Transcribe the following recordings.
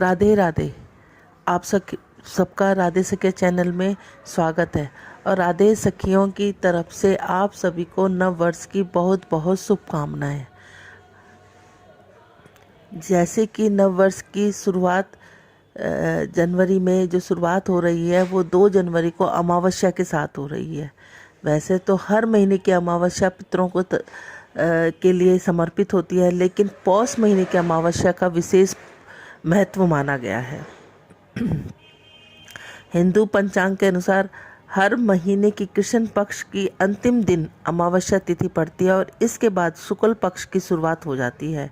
राधे राधे। आप सबका राधे सखिया चैनल में स्वागत है और राधे सखियों की तरफ से आप सभी को नव वर्ष की बहुत बहुत शुभकामनाएं। जैसे कि नव वर्ष की शुरुआत जनवरी में जो शुरुआत हो रही है वो 2 जनवरी को अमावस्या के साथ हो रही है। वैसे तो हर महीने की अमावस्या पितरों को के लिए समर्पित होती है, लेकिन पौष महीने की अमावस्या का विशेष महत्व माना गया है। हिंदू पंचांग के अनुसार हर महीने की कृष्ण पक्ष की अंतिम दिन अमावस्या तिथि पड़ती है और इसके बाद शुक्ल पक्ष की शुरुआत हो जाती है।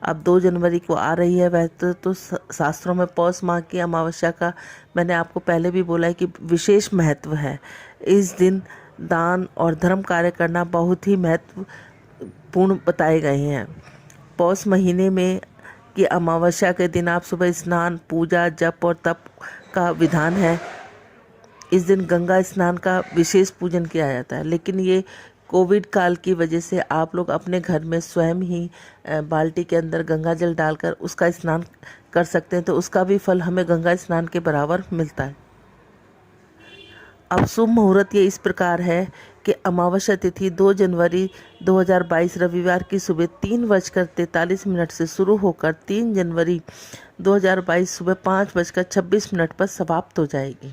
अब 2 जनवरी को आ रही है। वैसे तो शास्त्रों में पौष माह की अमावस्या का मैंने आपको पहले भी बोला है कि विशेष महत्व है। इस दिन दान और धर्म कार्य करना बहुत ही महत्वपूर्ण बताए गए हैं। पौष महीने में कि अमावस्या के दिन आप सुबह स्नान, पूजा, जप और तप का विधान है। इस दिन गंगा स्नान का विशेष पूजन किया जाता है, लेकिन ये कोविड काल की वजह से आप लोग अपने घर में स्वयं ही बाल्टी के अंदर गंगा जल डालकर उसका स्नान कर सकते हैं, तो उसका भी फल हमें गंगा स्नान के बराबर मिलता है। अब शुभ मुहूर्त ये इस प्रकार है कि अमावस्या तिथि 2 जनवरी 2022 रविवार की सुबह 3:43 से शुरू होकर 3 जनवरी 2022 सुबह 5:26 पर समाप्त हो जाएगी।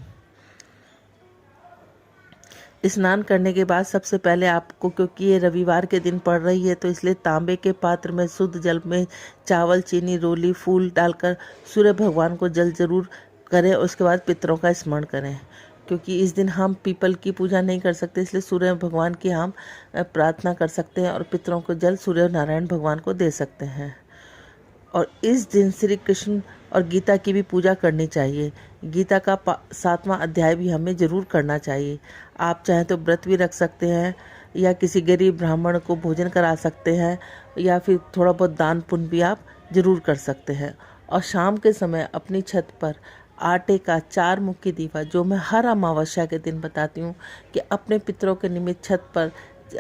स्नान करने के बाद सबसे पहले आपको, क्योंकि ये रविवार के दिन पड़ रही है, तो इसलिए तांबे के पात्र में शुद्ध जल में चावल, चीनी, रोली, फूल डालकर सूर्य भगवान को जल जरूर करें। उसके बाद पितरों का स्मरण करें। क्योंकि इस दिन हम पीपल की पूजा नहीं कर सकते, इसलिए सूर्य भगवान की हम प्रार्थना कर सकते हैं और पितरों को जल सूर्य नारायण भगवान को दे सकते हैं। और इस दिन श्री कृष्ण और गीता की भी पूजा करनी चाहिए। गीता का 7वां अध्याय भी हमें जरूर करना चाहिए। आप चाहें तो व्रत भी रख सकते हैं या किसी गरीब ब्राह्मण को भोजन करा सकते हैं या फिर थोड़ा बहुत दान पुण्य भी आप जरूर कर सकते हैं। और शाम के समय अपनी छत पर आटे का 4 मुखी दीवा, जो मैं हर अमावस्या के दिन बताती हूँ कि अपने पितरों के निमित्त छत पर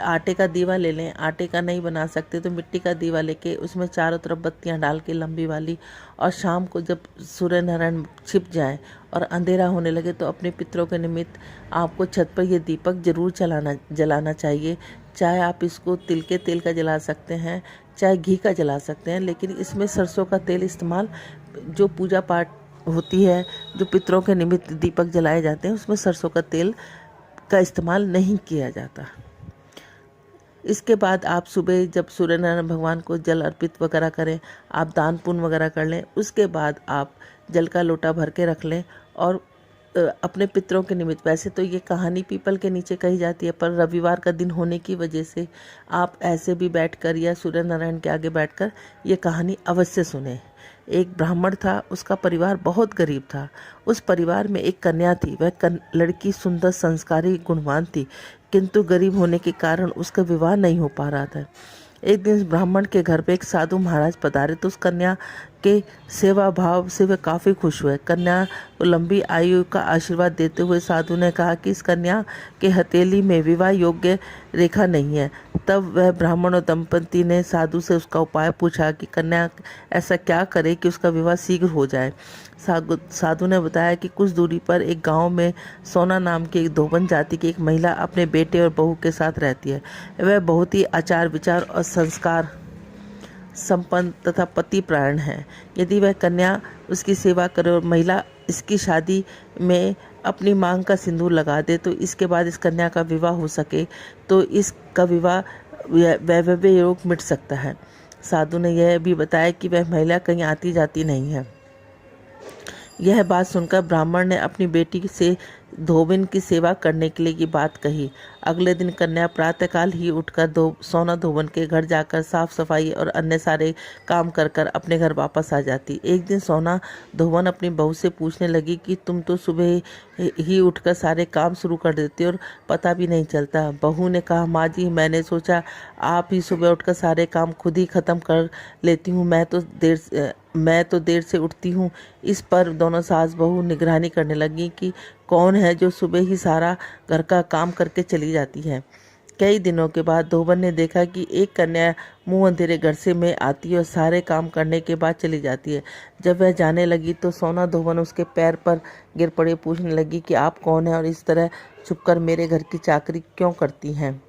आटे का दीवा ले लें। आटे का नहीं बना सकते तो मिट्टी का दीवा लेके उसमें चारों तरफ बत्तियां डाल के लंबी वाली, और शाम को जब सूर्य नारायण छिप जाए और अंधेरा होने लगे तो अपने पितरों के निमित्त आपको छत पर ये दीपक जरूर जलाना चाहिए। चाहे आप इसको तिल के तेल का जला सकते हैं, चाहे घी का जला सकते हैं, लेकिन इसमें सरसों का तेल इस्तेमाल, जो पूजा पाठ होती है, जो पितरों के निमित्त दीपक जलाए जाते हैं, उसमें सरसों का तेल का इस्तेमाल नहीं किया जाता। इसके बाद आप सुबह जब सूर्य नारायण भगवान को जल अर्पित वगैरह करें, आप दान पुण्य वगैरह कर लें। उसके बाद आप जल का लोटा भर के रख लें और अपने पितरों के निमित्त, वैसे तो ये कहानी पीपल के नीचे कही जाती है, पर रविवार का दिन होने की वजह से आप ऐसे भी बैठकर या सूर्य नारायण के आगे बैठकर ये कहानी अवश्य सुने। एक ब्राह्मण था, उसका परिवार बहुत गरीब था। उस परिवार में एक कन्या थी। वह लड़की सुंदर, संस्कारी, गुणवान थी, किंतु गरीब होने के कारण उसका विवाह नहीं हो पा रहा था। एक दिन ब्राह्मण के घर पे एक साधु महाराज पधारे तो उस कन्या के सेवा भाव से वे काफ़ी खुश हुए। कन्या को लंबी आयु का आशीर्वाद देते हुए साधु ने कहा कि इस कन्या के हथेली में विवाह योग्य रेखा नहीं है। तब वह ब्राह्मण और दंपति ने साधु से उसका उपाय पूछा कि कन्या ऐसा क्या करे कि उसका विवाह शीघ्र हो जाए। साधु ने बताया कि कुछ दूरी पर एक गांव में सोना नाम की एक धोबन जाति की एक महिला अपने बेटे और बहू के साथ रहती है। वह बहुत ही आचार विचार और संस्कार संपन्न तथा पतिपरायण है। यदि वह कन्या उसकी सेवा करे और महिला इसकी शादी में अपनी मांग का सिंदूर लगा दे तो इसके बाद इस कन्या का विवाह हो सके तो इसका विवाह वैभव योग मिट सकता है। साधु ने यह भी बताया कि वह महिला कहीं आती जाती नहीं है। यह बात सुनकर ब्राह्मण ने अपनी बेटी से धोबिन की सेवा करने के लिए ये बात कही। अगले दिन कन्या प्रातःकाल ही उठकर सोना धोबन के घर जाकर साफ सफाई और अन्य सारे काम कर कर अपने घर वापस आ जाती। एक दिन सोना धोबन अपनी बहू से पूछने लगी कि तुम तो सुबह ही उठकर सारे काम शुरू कर देती और पता भी नहीं चलता। बहू ने कहा, माँ जी, मैंने सोचा आप ही सुबह उठकर सारे काम खुद ही ख़त्म कर लेती हूँ, मैं तो देर से उठती हूँ। इस पर दोनों सास बहू निगरानी करने लगी कि कौन है जो सुबह ही सारा घर का काम करके चली जाती है। कई दिनों के बाद धोबन ने देखा कि एक कन्या मुंह अंधेरे घर से में आती है और सारे काम करने के बाद चली जाती है। जब वह जाने लगी तो सोना धोबन उसके पैर पर गिर पड़ी, पूछने लगी कि आप कौन हैं और इस तरह छुपकर मेरे घर की चाकरी क्यों करती हैं।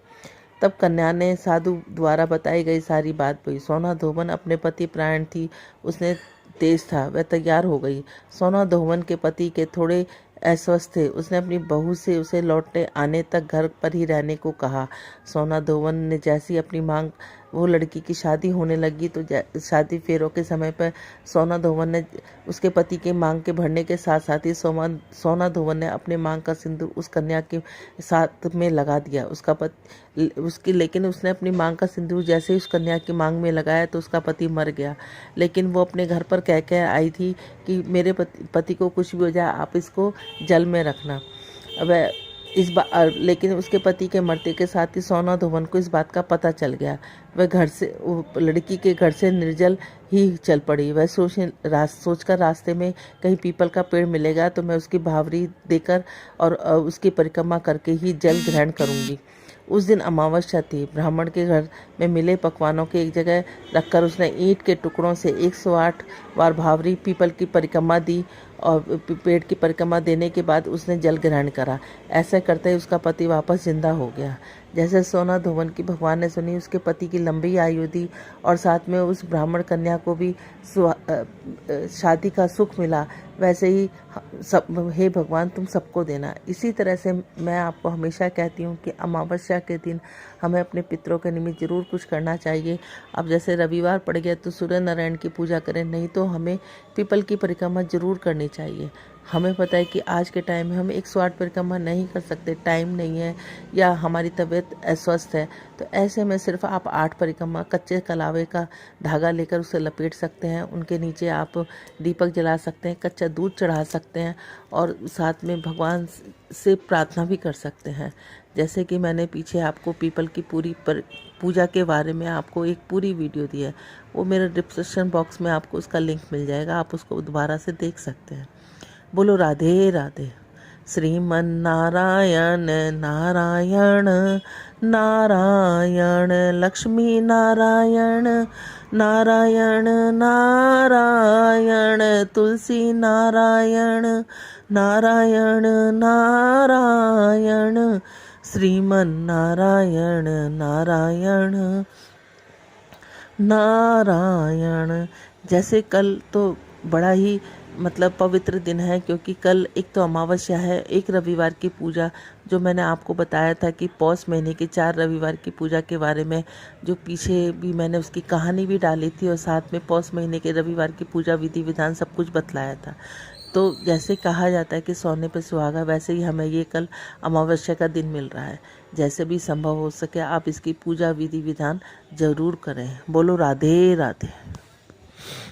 तब कन्या ने साधु द्वारा बताई गई सारी बात कही। सोना धोबन अपने पति प्राण थी, उसने तेज था, वह तैयार हो गई। सोना धोबन के पति के थोड़े अस्वस्थ थे। उसने अपनी बहू से उसे लौटने आने तक घर पर ही रहने को कहा। सोना धोबन ने जैसी अपनी मांग, वो लड़की की शादी होने लगी तो शादी फेरों के समय पर सोना धोबन ने उसके पति की मांग के भरने के साथ साथ ही सोना धोबन ने अपने मांग का सिंदूर उस कन्या के साथ में लगा दिया। लेकिन उसने अपनी मांग का सिंदूर जैसे ही उस कन्या की मांग में लगाया तो उसका पति मर गया। लेकिन वो अपने घर पर कह आई थी कि मेरे पति को कुछ भी हो जाए, आप इसको जल में रखना। अब लेकिन उसके पति के मरते के साथ ही सोना धोबन को इस बात का पता चल गया। वह लड़की के घर से निर्जल ही चल पड़ी। वह सोचकर रास्ते में कहीं पीपल का पेड़ मिलेगा तो मैं उसकी भावरी देकर और उसकी परिक्रमा करके ही जल ग्रहण करूंगी। उस दिन अमावस्या थी। ब्राह्मण के घर में मिले पकवानों के एक जगह रखकर उसने ईंट के टुकड़ों से 108 बार भावरी पीपल की परिक्रमा दी और पेड़ की परिक्रमा देने के बाद उसने जल ग्रहण करा। ऐसा करते ही उसका पति वापस जिंदा हो गया। जैसे सोना धोबन की भगवान ने सुनी, उसके पति की लंबी आयु दी और साथ में उस ब्राह्मण कन्या को भी शादी का सुख मिला, वैसे ही हे भगवान तुम सबको देना। इसी तरह से मैं आपको हमेशा कहती हूँ कि अमावस्या के दिन हमें अपने पितरों के निमित्त जरूर कुछ करना चाहिए। अब जैसे रविवार पड़ गया तो सूर्य नारायण की पूजा करें, नहीं तो हमें पीपल की परिक्रमा जरूर करनी चाहिए। हमें पता है कि आज के टाइम में हम 108 परिक्रमा नहीं कर सकते, टाइम नहीं है या हमारी तबीयत अस्वस्थ है, तो ऐसे में सिर्फ आप 8 परिक्रमा कच्चे कलावे का धागा लेकर उसे लपेट सकते हैं। उनके नीचे आप दीपक जला सकते हैं, कच्चा दूध चढ़ा सकते हैं और साथ में भगवान से प्रार्थना भी कर सकते हैं। जैसे कि मैंने पीछे आपको पीपल की पूरी पूजा के बारे में आपको एक पूरी वीडियो दी है, वो मेरे डिस्क्रिप्शन बॉक्स में आपको उसका लिंक मिल जाएगा, आप उसको दोबारा से देख सकते हैं। बोलो राधे राधे। श्रीमन नारायण नारायण नारायण, लक्ष्मी नारायण नारायण नारायण, तुलसी नारायण नारायण नारायण, श्रीमन नारायण नारायण नारायण। जैसे कल तो बड़ा ही पवित्र दिन है, क्योंकि कल एक तो अमावस्या है, एक रविवार की पूजा जो मैंने आपको बताया था कि पौष महीने के 4 रविवार की पूजा के बारे में, जो पीछे भी मैंने उसकी कहानी भी डाली थी और साथ में पौष महीने के रविवार की पूजा विधि विधान सब कुछ बतलाया था। तो जैसे कहा जाता है कि सोने पे सुहागा, वैसे ही हमें ये कल अमावस्या का दिन मिल रहा है। जैसे भी संभव हो सके आप इसकी पूजा विधि विधान जरूर करें। बोलो राधे राधे।